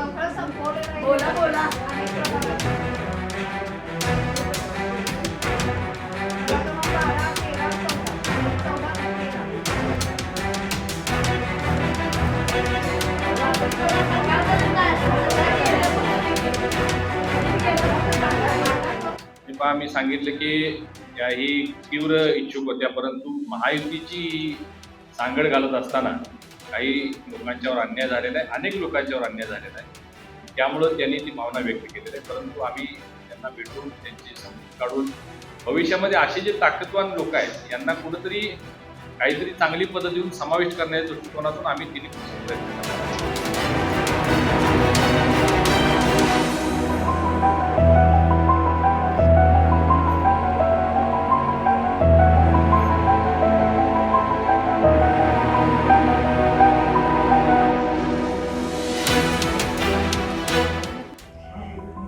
बोला बोला. आम्ही सांगितलं की याही तीव्र इच्छुक होत्या, परंतु महायुतीची सांगड घालत असताना काही लोकांच्यावर अन्याय झालेला आहे, अनेक लोकांच्यावर अन्याय झालेला आहे. त्यामुळं त्यांनी ती भावना व्यक्त केलेली आहे. परंतु आम्ही त्यांना भेटून त्यांची समजूत काढून भविष्यामध्ये असे जे ताकदवान लोक आहेत यांना कुठंतरी काहीतरी चांगली पद्धत देऊन समाविष्ट करण्याच्या दृष्टिकोनातून आम्ही तिन्ही पक्ष प्रयत्न करतो.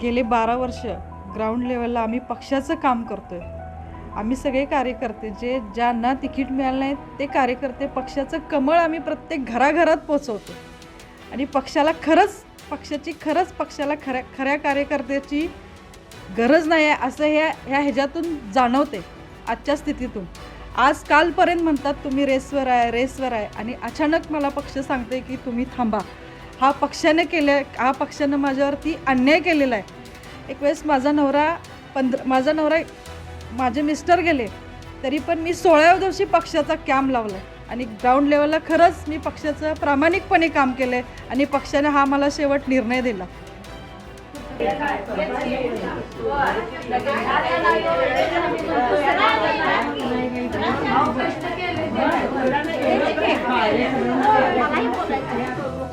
गेले 12 वर्ष ग्राउंड लेवलला आम्ही पक्षाचं काम करतोय. आम्ही सगळे कार्यकर्ते ज्यांना तिकीट मिळालं नाही ते कार्यकर्ते पक्षाचं कमळ आम्ही प्रत्येक घराघरात पोचवतो आणि पक्षाला पक्षाला खऱ्या कार्यकर्त्याची गरज नाही आहे असं ह्या ह्याच्यातून जाणवते. आजच्या स्थितीतून कालपर्यंत म्हणतात तुम्ही रेसवर आहे आणि अचानक मला पक्ष सांगते की तुम्ही थांबा. हा पक्षानं माझ्यावरती अन्याय केलेला आहे. एक वेळेस माझे मिस्टर गेले तरी पण मी 16व्या दिवशी पक्षाचा कॅम्प लावला आणि ग्राउंड लेवलला खरंच मी पक्षाचं प्रामाणिकपणे काम केलं आहे आणि पक्षाने हा मला शेवट निर्णय दिला.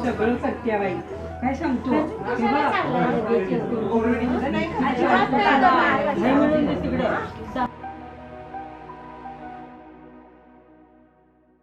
सगळं सत्याबाई काय सांगतो तिकडे